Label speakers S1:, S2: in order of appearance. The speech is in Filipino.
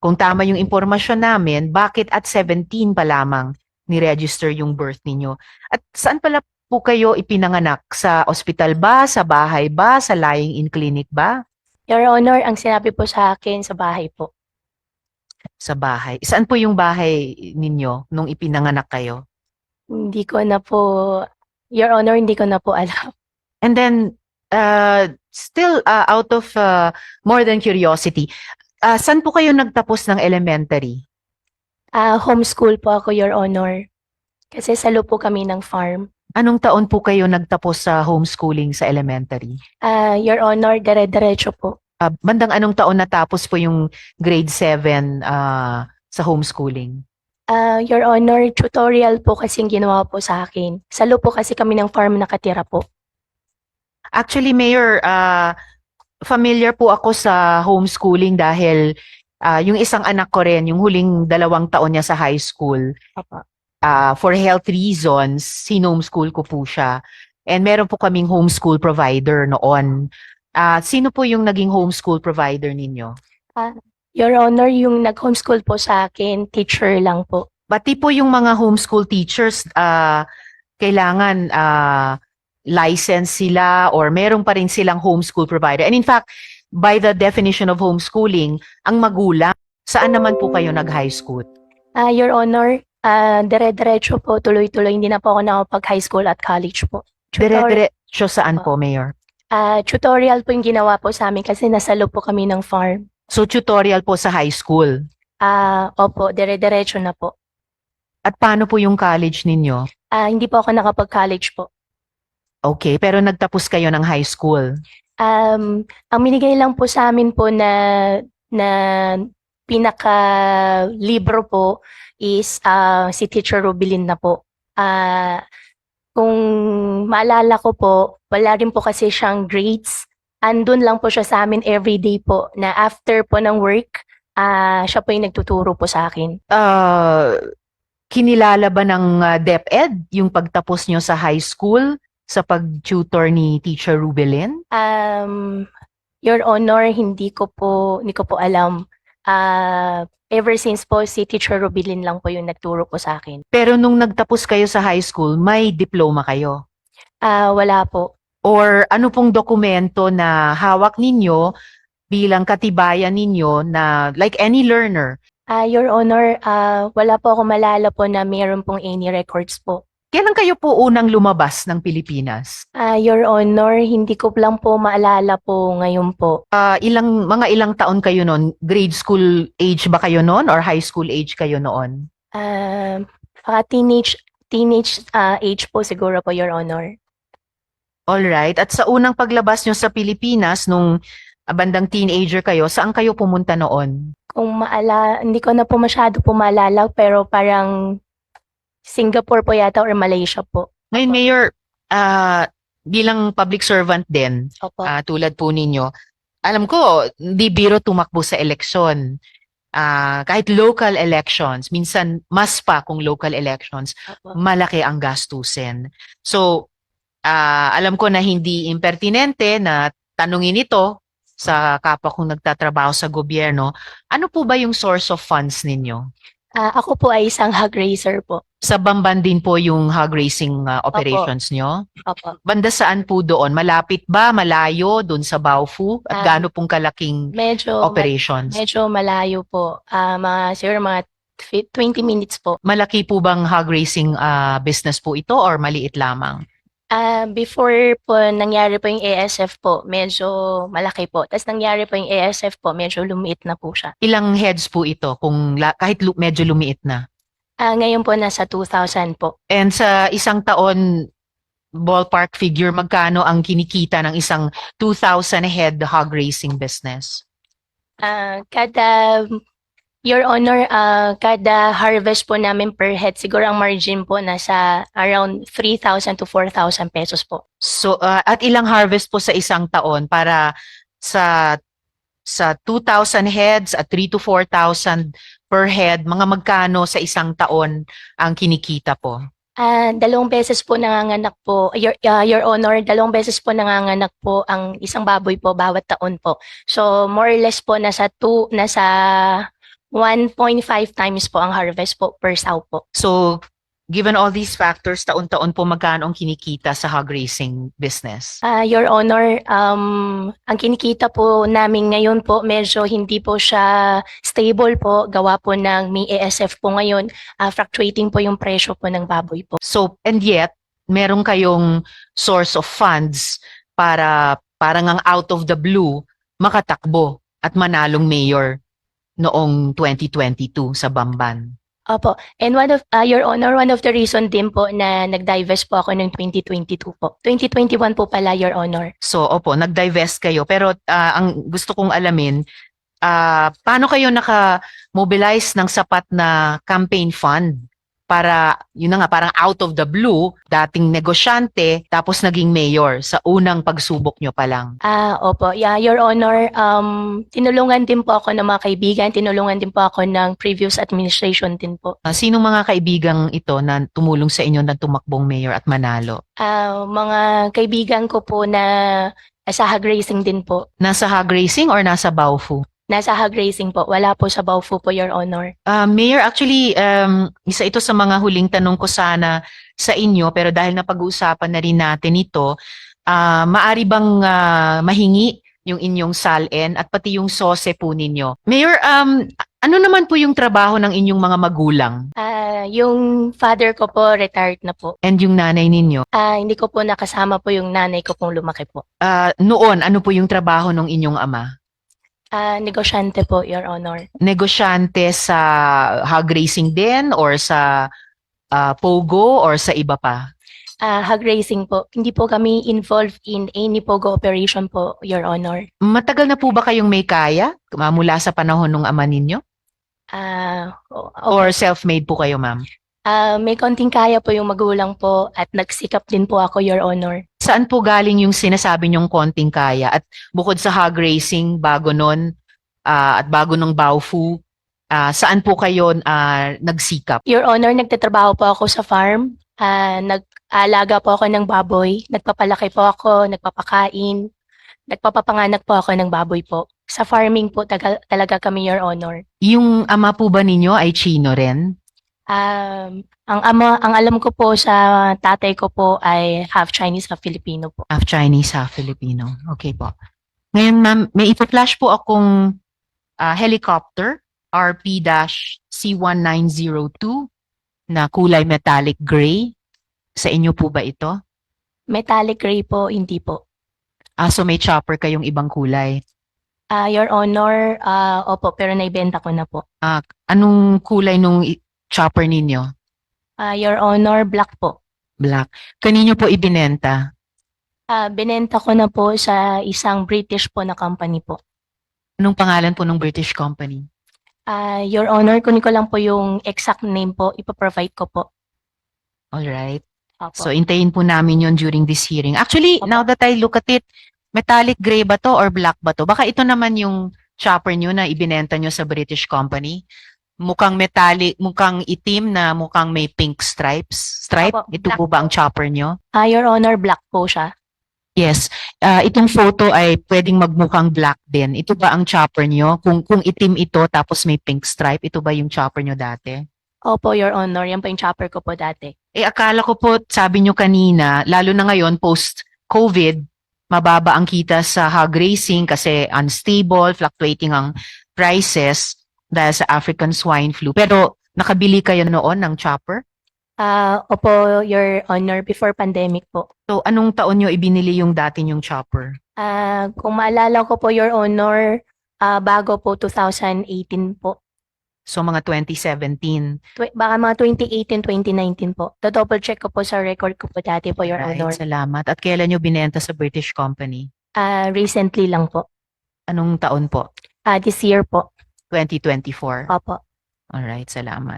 S1: kung tama yung impormasyon namin, bakit at 17 pa lamang ni-register yung birth ninyo? At saan pala po kayo ipinanganak? Sa ospital ba? Sa bahay ba? Sa lying-in clinic ba?
S2: Your Honor, ang sinabi po sa akin sa bahay po.
S1: Sa bahay. Saan po yung bahay ninyo nung ipinanganak kayo?
S2: Hindi ko na po, Your Honor, hindi ko na po alam.
S1: And then, still out of more than curiosity, saan po kayo nagtapos ng elementary?
S2: Homeschool po ako, Your Honor. Kasi salo po kami ng farm.
S1: Anong taon po kayo nagtapos sa homeschooling sa elementary?
S2: Your Honor, dire-diretso po.
S1: Bandang anong taon natapos po yung grade 7 sa homeschooling?
S2: Your Honor, tutorial po kasing ginawa po sa akin. Salo po kasi kami ng farm nakatira po.
S1: Actually, Mayor, familiar po ako sa homeschooling dahil yung isang anak ko rin, yung huling 2 taon niya sa high school,
S2: Opo.
S1: for health reasons, sinomeschool ko po siya. And meron po kaming homeschool provider noon. Sino po yung naging homeschool provider ninyo?
S2: Your Honor, yung nag-homeschool po sa akin, teacher lang po.
S1: Pati po yung mga homeschool teachers, kailangan license sila or meron pa rin silang homeschool provider. And in fact, by the definition of homeschooling, ang magulang, saan naman po kayo nag-high school?
S2: Your Honor, dire-diretso po, tuloy-tuloy. Hindi na po ako nakapag-high school at college po.
S1: Dire-diretso saan po, Mayor?
S2: Tutorial po yung ginawa po sa amin kasi nasa loob po kami ng farm.
S1: So tutorial po sa high school.
S2: Opo, dire-diretso na po.
S1: At paano po yung college ninyo?
S2: Hindi po ako nakapag-college po.
S1: Okay, pero nagtapos kayo ng high school.
S2: Ang binigay lang po sa amin po na pinaka-libro po is si Teacher Rubilin na po. Kung maalala ko po, wala rin po kasi siyang grades. Andun lang po siya sa amin everyday po na after po ng work, siya po yung nagtuturo po sa akin.
S1: Kinilala ba ng DepEd yung pagtapos nyo sa high school sa pag-tutor ni Teacher Rubelin?
S2: Your Honor, hindi ko po alam. Ever since po si Teacher Rubilin lang po yung nagturo po sa akin.
S1: Pero nung nagtapos kayo sa high school, may diploma kayo?
S2: Wala po.
S1: Or ano pong dokumento na hawak ninyo bilang katibayan ninyo na like any learner?
S2: Your Honor, wala po ako malala po na mayroon pong any records po.
S1: Kailan kayo po unang lumabas ng Pilipinas?
S2: Your Honor, hindi ko lang po maalala po ngayon po.
S1: Mga ilang taon kayo noon? Grade school age ba kayo noon or high school age kayo noon?
S2: Teenage age po siguro po, Your Honor.
S1: All right. At sa unang paglabas nyo sa Pilipinas nung bandang teenager kayo, saan kayo pumunta noon?
S2: Hindi ko na po masyado po maalala pero parang Singapore po yata or Malaysia po.
S1: Ngayon, Mayor, bilang public servant din,
S2: Opo.
S1: tulad po ninyo, alam ko, di biro tumakbo sa eleksyon. Kahit local elections, minsan mas pa kung local elections,
S2: Opo.
S1: malaki ang gastusin. So, alam ko na hindi impertinente na tanungin ito sa kapwa kong nagtatrabaho sa gobyerno. Ano po ba yung source of funds ninyo?
S2: Ako po ay isang hog raiser po.
S1: Sa Bamban din po yung hog raising operations nyo?
S2: Opo.
S1: Banda saan po doon? Malapit ba? Malayo? Doon sa Baofu? At gaano pong kalaking operations?
S2: Medyo malayo po. Siguro mga 20 minutes po.
S1: Malaki po bang hog raising business po ito or maliit lamang?
S2: Before po nangyari po yung ASF po, medyo malaki po. Tapos nangyari po yung ASF po, medyo lumiit na po siya.
S1: Ilang heads po ito kung kahit medyo lumiit na?
S2: Ngayon po nasa 2,000 po.
S1: And sa isang taon, ballpark figure, magkano ang kinikita ng isang 2,000 head hog raising business?
S2: Your Honor, kada harvest po namin per head, siguro ang margin po nasa around 3,000 to 4,000 pesos po.
S1: So, at ilang harvest po sa isang taon para sa 2,000 heads at 3 to 4,000 per head, mga magkano sa isang taon ang kinikita po?
S2: 2 beses po nanganganak po, Your Honor, 2 beses po nanganganak po ang isang baboy po bawat taon po. So more or less po nasa 1.5 times po ang harvest po per sow po.
S1: So, given all these factors, taon-taon po magkano ang kinikita sa hog raising business?
S2: Your Honor, ang kinikita po namin ngayon po medyo hindi po siya stable po. Gawa po ng may ASF po ngayon. Fluctuating po yung presyo po ng baboy po.
S1: So, and yet, meron kayong source of funds para parang ang out of the blue makatakbo at manalong mayor noong 2022 sa Bamban.
S2: Opo. And Your Honor, one of the reason din po na nag-divest po ako ng 2022 po. 2021 po pala, Your Honor.
S1: So, opo, nag-divest kayo. Pero ang gusto kong alamin, paano kayo naka-mobilize ng sapat na campaign fund para, yun na nga, parang out of the blue, dating negosyante, tapos naging mayor sa unang pagsubok nyo pa lang?
S2: Opo. Yeah, Your Honor, tinulungan din po ako ng mga kaibigan, tinulungan din po ako ng previous administration din po.
S1: Sino mga kaibigang ito na tumulong sa inyo na tumakbong mayor at manalo?
S2: Mga kaibigan ko po na sa hog racing din po.
S1: Nasa hog racing or nasa Baofu?
S2: Nasa hog racing po. Wala po sa Baofu po, Your Honor.
S1: Mayor, actually, isa ito sa mga huling tanong ko sana sa inyo, pero dahil napag-uusapan na rin natin ito, maari bang mahingi yung inyong SALN at pati yung SOSE po ninyo? Mayor, ano naman po yung trabaho ng inyong mga magulang?
S2: Yung father ko po, retired na po.
S1: And yung nanay ninyo?
S2: Hindi ko po nakasama po yung nanay ko pong lumaki po.
S1: Noon, ano po yung trabaho ng inyong ama?
S2: Negosyante po, Your Honor.
S1: Negosyante sa hog racing din or sa Pogo or sa iba pa?
S2: Hog racing po. Hindi po kami involved in any pogo operation po, Your Honor.
S1: Matagal na po ba kayong may kaya mula sa panahon ng ama ninyo? Or self-made po kayo, ma'am?
S2: May konting kaya po yung magulang po at nagsikap din po ako, Your Honor.
S1: Saan po galing yung sinasabi niyong konting kaya? At bukod sa hog racing, bago nun, at bago ng Baofu, saan po kayo nagsikap?
S2: Your Honor, nagtatrabaho po ako sa farm. Nag-alaga po ako ng baboy. Nagpapalaki po ako, nagpapakain. Nagpapapanganak po ako ng baboy po. Sa farming po talaga kami, Your Honor.
S1: Yung ama po ba ninyo ay Chino rin?
S2: Ang alam ko po sa tatay ko po ay half Chinese, half Filipino po.
S1: Half Chinese, half Filipino. Okay po. Ngayon, ma'am, may ito-flash po akong helicopter, RP-C1902, na kulay metallic gray. Sa inyo po ba ito?
S2: Metallic gray po, hindi po.
S1: So may chopper kayong ibang kulay.
S2: Your Honor, opo, pero naibenta ko na po.
S1: Anong kulay nung chopper ninyo?
S2: Your Honor, black po.
S1: Black. Kanino po ibinenta?
S2: Binenta ko na po sa isang British po na company po.
S1: Anong pangalan po ng British company?
S2: Your Honor, kunin ko lang po yung exact name po, ipaprovide ko po.
S1: Alright.
S2: Opo.
S1: So, intayin po namin yon during this hearing. Actually,
S2: Opo.
S1: now that I look at it, metallic gray ba to or black ba to? Baka ito naman yung chopper nyo na ibinenta nyo sa British company. Mukhang metallic, mukhang itim na mukhang may pink stripes. Stripe?
S2: Opo,
S1: Ito
S2: black
S1: po ba ang
S2: po.
S1: chopper nyo?
S2: Your Honor, black po siya.
S1: Yes. Itong photo ay pwedeng magmukhang black din. Ito ba ang chopper nyo? Kung itim ito tapos may pink stripe, ito ba yung chopper nyo dati?
S2: Opo, Your Honor, yan po yung chopper ko po dati.
S1: Akala ko po, sabi nyo kanina, lalo na ngayon, post-COVID, mababa ang kita sa hog racing kasi unstable, fluctuating ang prices dahil sa African swine flu. Pero nakabili kayo noon ng chopper?
S2: Opo, Your Honor, before pandemic po.
S1: So anong taon nyo ibinili yung dati yung chopper?
S2: Kung maalala ko po, Your Honor, bago po 2018 po.
S1: So mga 2017.
S2: Baka mga 2018, 2019 po. Double check ko po sa record ko po dati po, Your
S1: Right,
S2: Honor.
S1: salamat. At kailan nyo binenta sa British company?
S2: Recently lang po.
S1: Anong taon po?
S2: This year po.
S1: 2024.
S2: Opo.
S1: Alright, salamat.